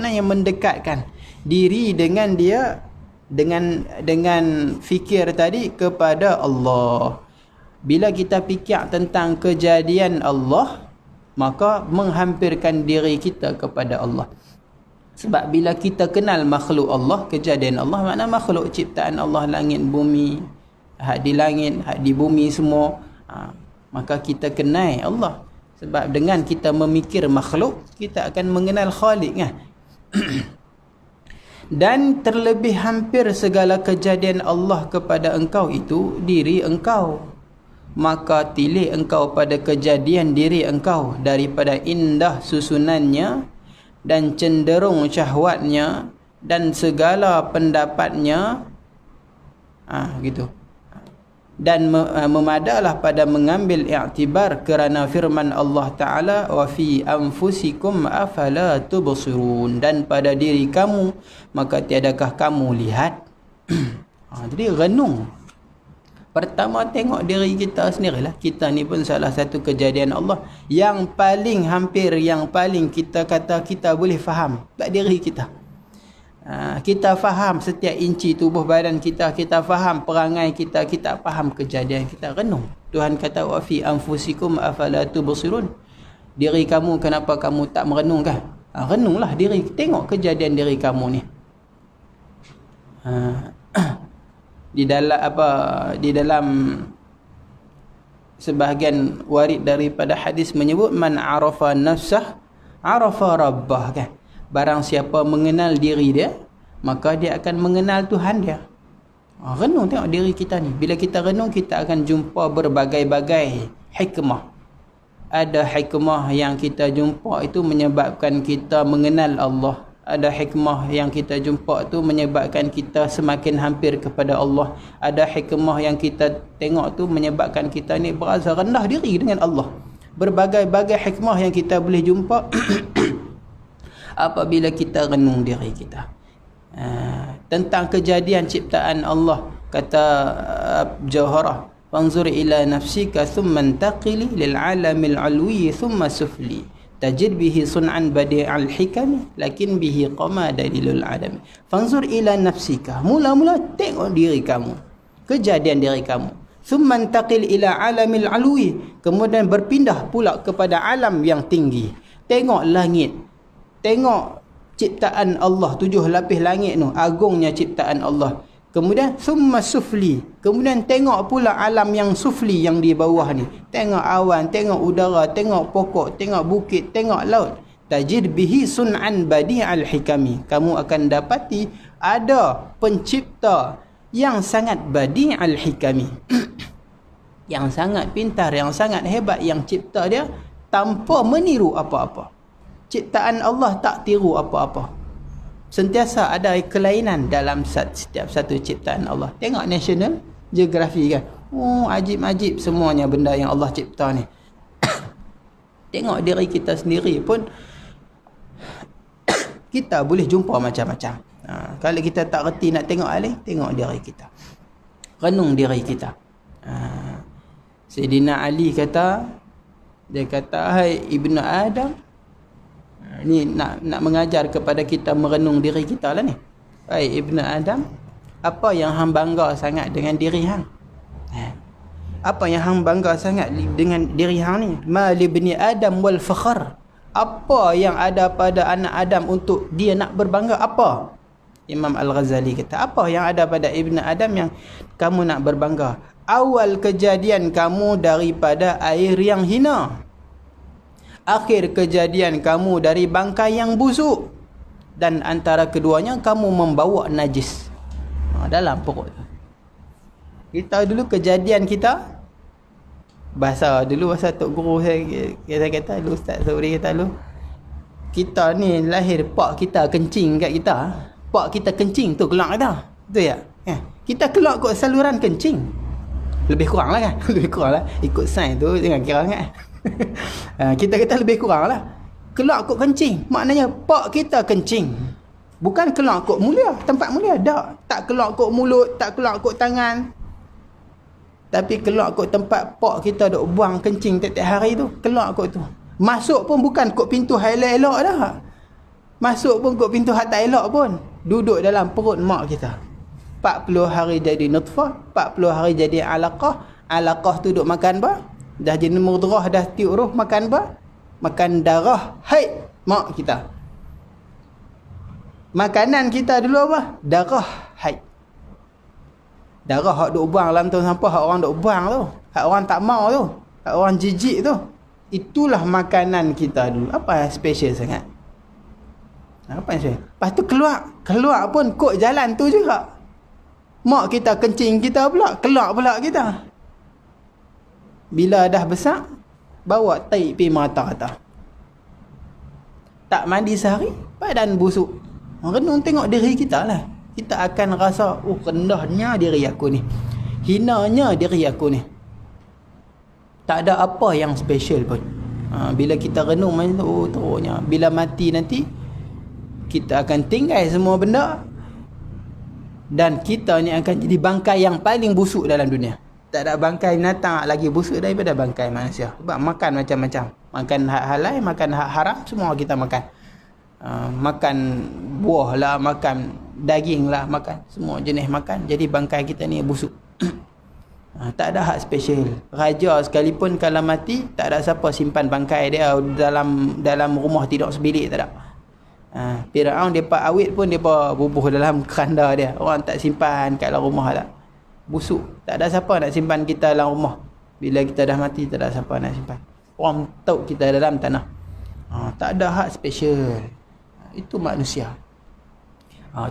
yang mendekatkan diri dengan dia, dengan fikir tadi kepada Allah. Bila kita fikir tentang kejadian Allah, maka menghampirkan diri kita kepada Allah. Sebab bila kita kenal makhluk Allah, kejadian Allah, makna makhluk ciptaan Allah, langit bumi, hak di langit, hak di bumi semua, maka kita kenal Allah. Sebab dengan kita memikir makhluk, kita akan mengenal Khalik kan? Dan terlebih hampir segala kejadian Allah kepada engkau itu diri engkau. Maka tilik engkau pada kejadian diri engkau daripada indah susunannya dan cenderung syahwatnya dan segala pendapatnya, gitu. Dan memadalah pada mengambil iktibar kerana firman Allah Ta'ala, wa fi anfusikum afala tubsirun, dan pada diri kamu maka tiadakah kamu lihat. Jadi renung. Pertama tengok diri kita sendirilah. Kita ni pun salah satu kejadian Allah yang paling kita kata kita boleh faham tak diri kita. Kita faham setiap inci tubuh badan kita, kita faham perangai kita, kita faham kejadian kita. Renung. Tuhan kata wa fi anfusikum afala tubsirun. Diri kamu kenapa kamu tak merenungkan? Renunglah diri, tengok kejadian diri kamu ni. Di dalam sebahagian warid daripada hadis menyebut man arafa nafsah arafa rabbah kan. Barang siapa mengenal diri dia, maka dia akan mengenal Tuhan dia. Renung tengok diri kita ni. Bila kita renung, kita akan jumpa berbagai-bagai hikmah. Ada hikmah yang kita jumpa itu menyebabkan kita mengenal Allah. Ada hikmah yang kita jumpa tu menyebabkan kita semakin hampir kepada Allah. Ada hikmah yang kita tengok tu menyebabkan kita ni berasa rendah diri dengan Allah. Berbagai-bagai hikmah yang kita boleh jumpa apabila kita renung diri kita. Tentang kejadian ciptaan Allah, kata Jawharah, fanzur ila nafsika thumma intaqili lil alamil ulwi thumma sufli tajid bihi sun'an badi'al hikami lakin bihi qama dalilul alami. Fanzur ila nafsika, mula-mula tengok diri kamu, kejadian diri kamu. Thumma intaqil ila alamil ulwi, kemudian berpindah pula kepada alam yang tinggi. Tengok langit, tengok ciptaan Allah, 7 lapis langit tu, agungnya ciptaan Allah. Kemudian summa sufli, kemudian tengok pula alam yang sufli yang di bawah ni. Tengok awan, tengok udara, tengok pokok, tengok bukit, tengok laut. Tajid bihi sun'an badi'al hikami, kamu akan dapati ada pencipta yang sangat badi'al hikami yang sangat pintar, yang sangat hebat, yang cipta dia tanpa meniru apa-apa. Ciptaan Allah tak tiru apa-apa. Sentiasa ada kelainan dalam setiap satu ciptaan Allah. Tengok National Geographic kan. Oh, ajib-ajib semuanya benda yang Allah cipta ni. Tengok diri kita sendiri pun kita boleh jumpa macam-macam. Kalau kita tak reti nak tengok alih, tengok diri kita. Renung diri kita. Sayyidina Ali kata, dia kata, hai Ibnu Adam, ni nak mengajar kepada kita merenung diri kita lah ni. Hai Ibnu Adam, apa yang hang bangga sangat dengan diri hang? Apa yang hang bangga sangat dengan diri hang ni? Ma li ibni Adam wal fakhar. Apa yang ada pada anak Adam untuk dia nak berbangga? Apa? Imam Al-Ghazali kata, apa yang ada pada Ibnu Adam yang kamu nak berbangga? Awal kejadian kamu daripada air yang hina. Akhir kejadian kamu dari bangkai yang busuk. Dan antara keduanya kamu membawa najis dalam perut. Kita dulu kejadian kita, bahasa Tok Guru saya kata dulu, Ustaz Sobri kata dulu, kita ni lahir pak kita kencing kat kita. Pak kita kencing tu keluar kita. Betul tak? Kita keluar kot saluran kencing. Lebih kurang lah kan? Lebih kurang lah. Ikut sains tu jangan kira sangat. Kita kata lebih kurang lah. Keluar kot kencing, maknanya pak kita kencing. Bukan keluar kot mulia, tempat mulia. Tak keluar kot mulut, tak keluar kot tangan. Tapi keluar kot tempat pak kita duk buang kencing tiap-tiap hari tu. Keluar kot tu. Masuk pun bukan kot pintu elok-elok dah. Masuk pun kot pintu tak elok pun. Duduk dalam perut mak kita. 40 hari jadi nutfah, 40 hari jadi alaqah. Alaqah tu duk makan apa? Dah jadi mudghah, dah tiup roh, makan apa? Makan darah haid mak kita. Makanan kita dulu apa? Darah haid. Darah hak duk buang dalam tong sampah, hak orang duk buang tu. Hak orang tak mau tu. Hak orang jijik tu. Itulah makanan kita dulu. Apa yang special sangat? Apa yang special? Lepas tu keluar pun kod jalan tu juga. Mak kita kencing kita pula, keluar pula kita. Bila dah besar, bawa tai pi mata atas. Tak mandi sehari, badan busuk. Renung tengok diri kita lah. Kita akan rasa, rendahnya diri aku ni. Hinanya diri aku ni. Tak ada apa yang special pun. Bila kita renung macam tu, teruknya. Bila mati nanti, kita akan tinggal semua benda. Dan kita ni akan jadi bangkai yang paling busuk dalam dunia. Tak ada bangkai binatang lagi busuk daripada bangkai manusia. Sebab makan macam-macam. Makan hak halal, makan hak haram, semua kita makan. Makan buah lah, makan daging lah, makan semua jenis makan. Jadi bangkai kita ni busuk. Tak ada hak special. Raja sekalipun kalau mati, tak ada siapa simpan bangkai dia dalam rumah tidur sebilik, tak ada. Firaun depa awit pun depa bubuh dalam keranda dia. Orang tak simpan kat dalam rumah tak. Busuk. Tak ada siapa nak simpan kita dalam rumah. Bila kita dah mati, tak ada siapa nak simpan. Orang tahu kita dalam tanah. Tak ada hak special. Itu manusia.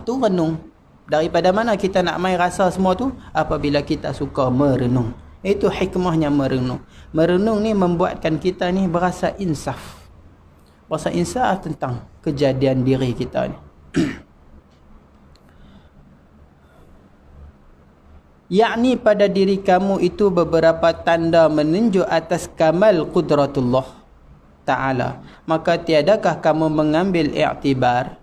Tu renung. Daripada mana kita nak main rasa semua tu? Apabila kita suka merenung. Itu hikmahnya merenung. Merenung ni membuatkan kita ni berasa insaf. Berasa insaf tentang kejadian diri kita ni. Yakni pada diri kamu itu beberapa tanda menunjuk atas kamal qudratullah Ta'ala. Maka tiadakah kamu mengambil i'tibar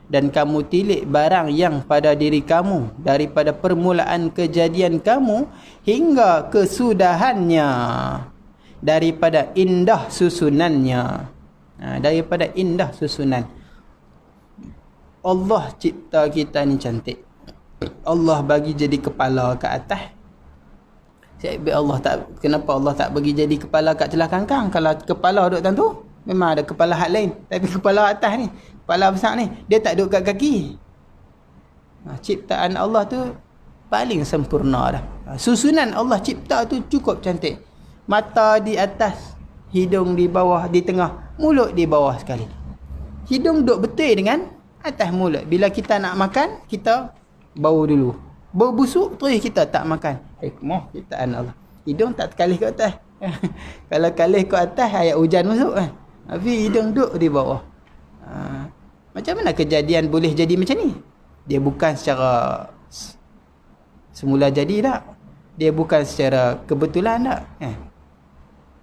dan kamu tilik barang yang pada diri kamu daripada permulaan kejadian kamu hingga kesudahannya, daripada indah susunannya. Daripada indah susunan. Allah cipta kita ni cantik. Allah bagi jadi kepala ke atas. Kenapa Allah tak bagi jadi kepala kat celah kangkang? Kalau kepala duduk tentu, memang ada kepala hak lain. Tapi kepala atas ni, kepala besar ni, dia tak duduk kat kaki. Ciptaan Allah tu paling sempurna dah. Susunan Allah cipta tu cukup cantik. Mata di atas, hidung di bawah, di tengah, mulut di bawah sekali. Hidung duduk betul dengan atas mulut. Bila kita nak makan, kita bau dulu. Bau busuk, terus kita tak makan. Hikmah ciptaan Allah. Hidung tak terkalih ke atas. Kalau kalih ke atas, ayat hujan masuk kan. Tapi hidung duduk di bawah. Macam mana kejadian boleh jadi macam ni? Dia bukan secara semula jadi tak. Dia bukan secara kebetulan tak.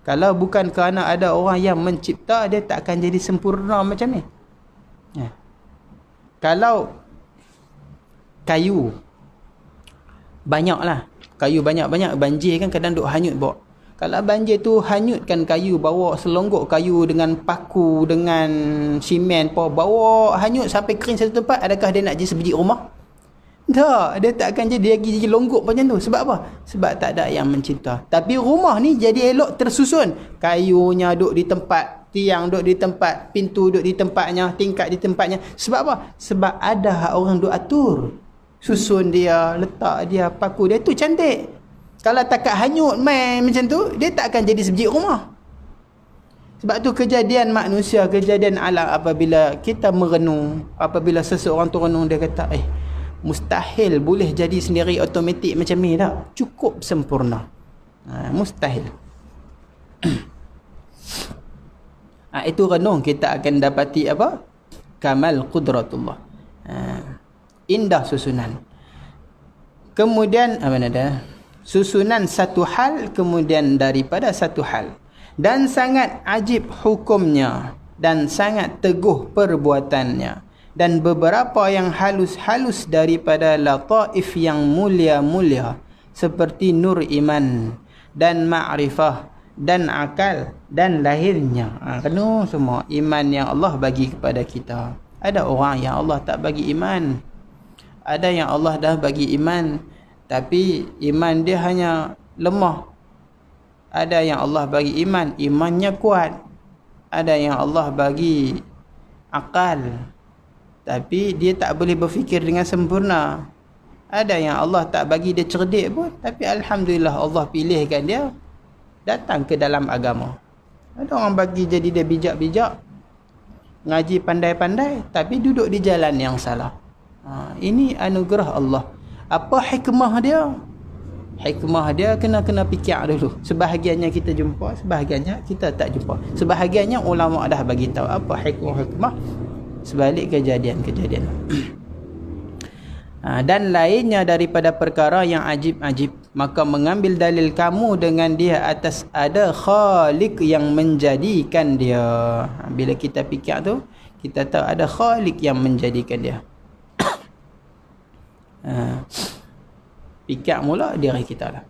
Kalau bukan kerana ada orang yang mencipta, dia tak akan jadi sempurna macam ni. Kalau kayu banyaklah, kayu banyak-banyak, banjir kan kadang duk hanyut bawa. Kalau banjir tu hanyutkan kayu, bawa selonggok kayu dengan paku, dengan simen, bawa hanyut sampai kering satu tempat, adakah dia nak jadi sebiji rumah? Tak, dia tak akan jadi longgok macam tu. Sebab apa? Sebab tak ada yang mencipta. Tapi rumah ni jadi elok tersusun. Kayunya duduk di tempat, tiang duduk di tempat, pintu duduk di tempatnya, tingkat di tempatnya. Sebab apa? Sebab ada orang duk atur. Susun dia, letak dia, paku dia, tu cantik. Kalau takat hanyut main macam tu, dia tak akan jadi sebiji rumah. Sebab tu kejadian manusia, kejadian alam, apabila kita merenung, apabila seseorang tu renung, dia kata, mustahil boleh jadi sendiri automatik macam ni tak. Cukup sempurna. Mustahil. Itu renung, kita akan dapati apa? Kamal qudratullah. Indah susunan. Kemudian susunan satu hal kemudian daripada satu hal, dan sangat ajib hukumnya, dan sangat teguh perbuatannya, dan beberapa yang halus-halus daripada lataif yang mulia-mulia, seperti nur iman dan ma'rifah dan akal dan lahirnya. Kena semua iman yang Allah bagi kepada kita. Ada orang yang Allah tak bagi iman, ada yang Allah dah bagi iman, tapi iman dia hanya lemah. Ada yang Allah bagi iman, imannya kuat. Ada yang Allah bagi akal, tapi dia tak boleh berfikir dengan sempurna. Ada yang Allah tak bagi dia cerdik pun, tapi alhamdulillah Allah pilihkan dia datang ke dalam agama. Ada orang bagi jadi dia bijak-bijak, ngaji pandai-pandai, tapi duduk di jalan yang salah. Ini anugerah Allah. Apa hikmah dia? Hikmah dia kena fikir dulu. Sebahagiannya kita jumpa, sebahagiannya kita tak jumpa. Sebahagiannya ulama dah bagi tahu apa hikmah sebalik kejadian-kejadian. Dan lainnya daripada perkara yang ajib-ajib, maka mengambil dalil kamu dengan dia atas ada khalik yang menjadikan dia. Bila kita fikir tu, kita tahu ada khalik yang menjadikan dia. Fikir mula diri kita lah.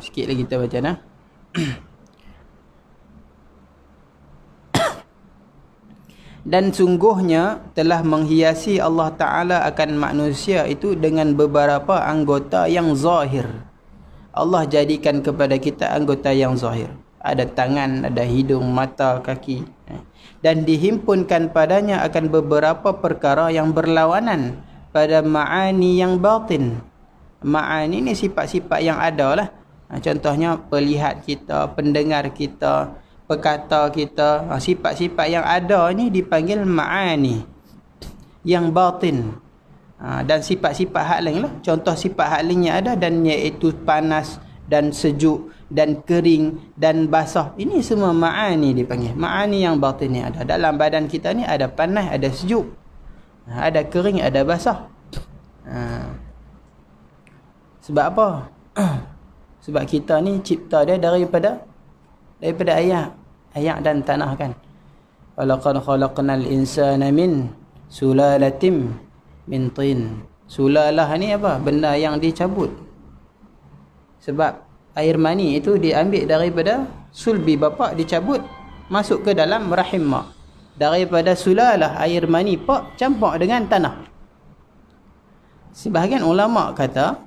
Sikit lagi kita baca nah. Dan sungguhnya telah menghiasi Allah Ta'ala akan manusia itu dengan beberapa anggota yang zahir. Allah jadikan kepada kita anggota yang zahir. Ada tangan, ada hidung, mata, kaki. Dan dihimpunkan padanya akan beberapa perkara yang berlawanan pada ma'ani yang batin. Ma'ani ni sifat-sifat yang ada lah. Contohnya pelihat kita, pendengar kita, perkata kita, sifat-sifat yang ada ni dipanggil ma'ani yang batin. Dan sifat-sifat hak lain lah. Contoh sifat hak lainnya ada, dan iaitu panas, dan sejuk dan kering dan basah. Ini semua ma'ani dipanggil. Ma'ani yang batin ni ada. Dalam badan kita ni ada panas, ada sejuk. Ada kering, ada basah. Sebab apa? Sebab kita ni cipta dia daripada air dan tanah kan. Walaqad khalaqnal insana min sulalatin min tin. Sulalah ni apa? Benda yang dicabut. Sebab air mani itu diambil daripada sulbi bapa, dicabut masuk ke dalam rahim mak. Daripada sulalah air mani pak campur dengan tanah. Sebahagian ulama kata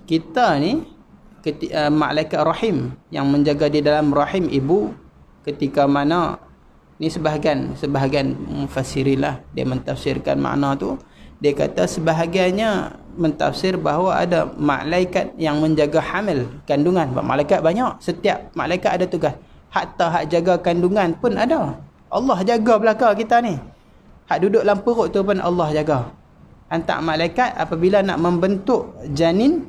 kita ni malaikat rahim yang menjaga di dalam rahim ibu ketika mana ni sebahagian mufassirilah dia mentafsirkan makna tu. Dia kata sebahagiannya mentafsir bahawa ada malaikat yang menjaga hamil, kandungan. Malaikat banyak, setiap malaikat ada tugas. Hatta hak jaga kandungan pun ada. Allah jaga belaka kita ni. Hak duduk dalam perut tu pun Allah jaga. Hantar malaikat apabila nak membentuk janin,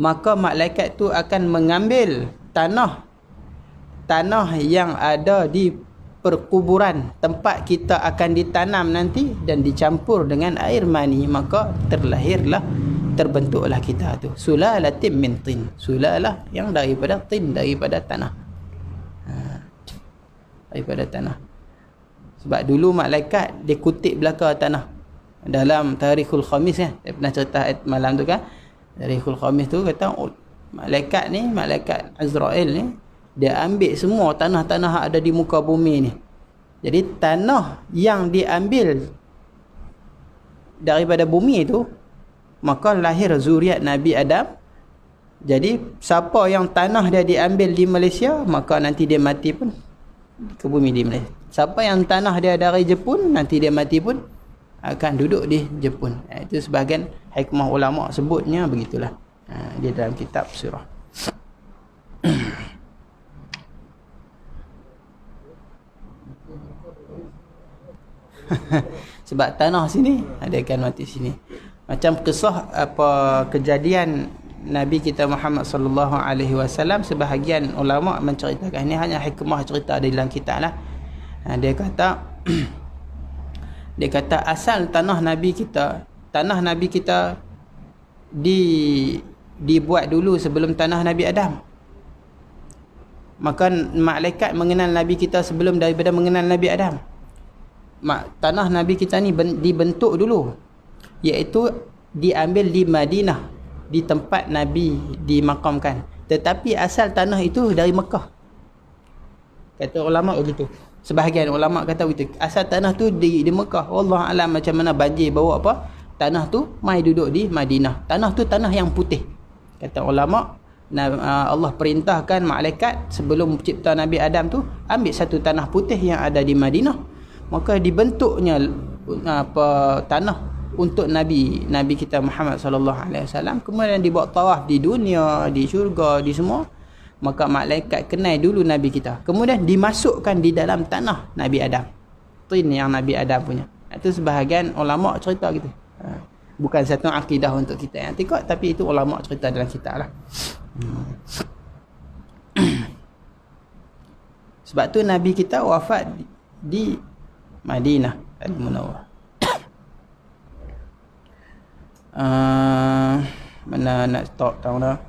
maka malaikat tu akan mengambil tanah yang ada di perkuburan tempat kita akan ditanam nanti dan dicampur dengan air mani, maka terbentuklah kita tu. Sulalatin min tin. Sulalah yang daripada tin, daripada tanah. Daripada tanah. Sebab dulu malaikat dia kutip belaka tanah. Dalam Tarikhul Khamis kan, saya pernah cerita malam tu kan. Tarikhul Khamis tu kata malaikat Azrail ni dia ambil semua tanah-tanah yang ada di muka bumi ni. Jadi tanah yang diambil daripada bumi itu, maka lahir zuriat Nabi Adam. Jadi siapa yang tanah dia diambil di Malaysia, maka nanti dia mati pun ke bumi di Malaysia. Siapa yang tanah dia dari Jepun, nanti dia mati pun akan duduk di Jepun. Itu sebahagian hikmah ulama sebutnya begitulah. Di dalam kitab surah. Sebab tanah sini ada akan mati sini. Macam kisah kejadian Nabi kita Muhammad sallallahu alaihi wasallam, sebahagian ulama menceritakan, ini hanya hikmah cerita di dalam kitab lah. Dia kata asal tanah Nabi kita dibuat dulu sebelum tanah Nabi Adam. Maka malaikat mengenal Nabi kita sebelum daripada mengenal Nabi Adam. Tanah Nabi kita ni dibentuk dulu, iaitu diambil di Madinah, di tempat Nabi dimakamkan. Tetapi asal tanah itu dari Mekah. Kata ulama begitu. Sebahagian ulama kata begitu. Asal tanah tu di Mekah. Wallah alam macam mana banjir bawa apa, tanah tu mai duduk di Madinah. Tanah tu tanah yang putih. Kata ulama, Allah perintahkan malaikat sebelum cipta Nabi Adam tu ambil satu tanah putih yang ada di Madinah. Maka dibentuknya tanah untuk Nabi kita Muhammad sallallahu alaihi wasallam. Kemudian dibuat tawaf di dunia, di syurga, di semua. Maka malaikat kenal dulu Nabi kita. Kemudian dimasukkan di dalam tanah Nabi Adam. Tin yang Nabi Adam punya. Itu sebahagian ulama cerita gitu. Bukan satu akidah untuk kita yang tikut, tapi itu ulama cerita dalam kitab lah. Sebab tu Nabi kita wafat di Madinah Al-Munawwarah. Mana nak stop tahu dah.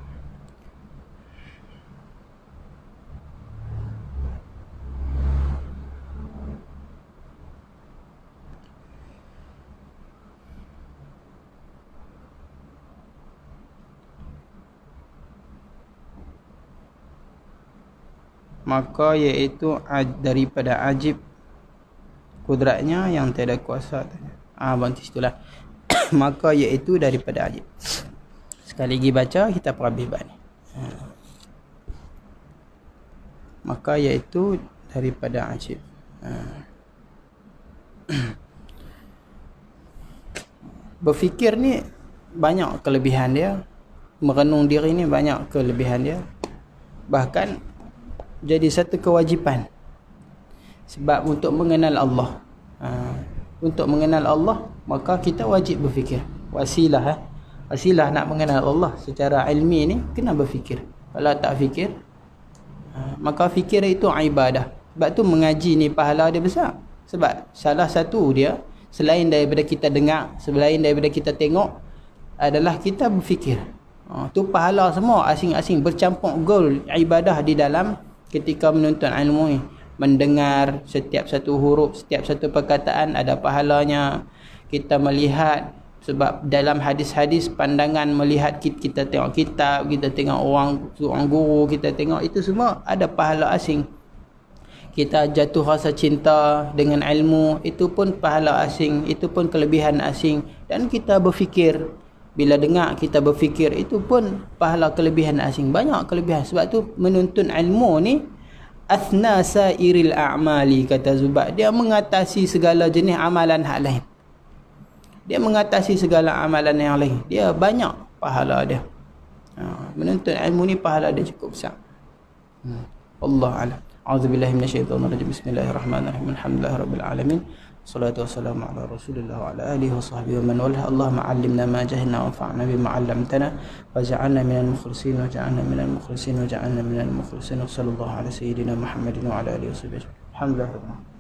Maka iaitu daripada ajib kudratnya yang tiada kuasa. Bantis itulah. Maka iaitu daripada ajib. Sekali lagi baca kita perhabis bab ni. Maka iaitu daripada ajib. Berfikir ni banyak kelebihan dia. Merenung diri ni banyak kelebihan dia. Bahkan jadi satu kewajipan. Sebab untuk mengenal Allah, untuk mengenal Allah, maka kita wajib berfikir. Wasilah Wasilah nak mengenal Allah secara ilmi ni kena berfikir. Kalau tak fikir, maka fikir itu ibadah. Sebab tu mengaji ni pahala dia besar. Sebab salah satu dia, selain daripada kita dengar, selain daripada kita tengok, adalah kita berfikir. Tu pahala semua asing-asing bercampur gol ibadah di dalam ketika menuntut ilmu ni. Mendengar setiap satu huruf, setiap satu perkataan ada pahalanya. Kita melihat, sebab dalam hadis-hadis pandangan melihat, kita tengok kitab, kita tengok orang guru, kita tengok itu semua ada pahala asing. Kita jatuh rasa cinta dengan ilmu, itu pun pahala asing, itu pun kelebihan asing. Dan kita berfikir, bila dengar kita berfikir, itu pun pahala kelebihan asing. Banyak kelebihan. Sebab tu menuntut ilmu ni athna sairil a'mali, kata Zubair. Dia mengatasi segala jenis amalan hak lain. Dia mengatasi segala amalan yang lain. Dia banyak pahala dia. Menuntut ilmu ni pahala dia cukup besar. Allah a'lam. A'udzubillahi minasyaitonirrajim. Bismillahirrahmanirrahim. Alhamdulillahirabbil alamin. Salatu wassalamu ala Rasulillah wa ala alihi wa sahbihi wa man walah. Allahumma 'allimna ma jahilna wanfa'na bima 'allamtana waj'alna minal mukhlisin waj'alna minal mukhlisin waj'alna minal mukhlisin. Sallallahu ala sayyidina Muhammadin wa ala alihi wa sahbihi. Alhamdulillah.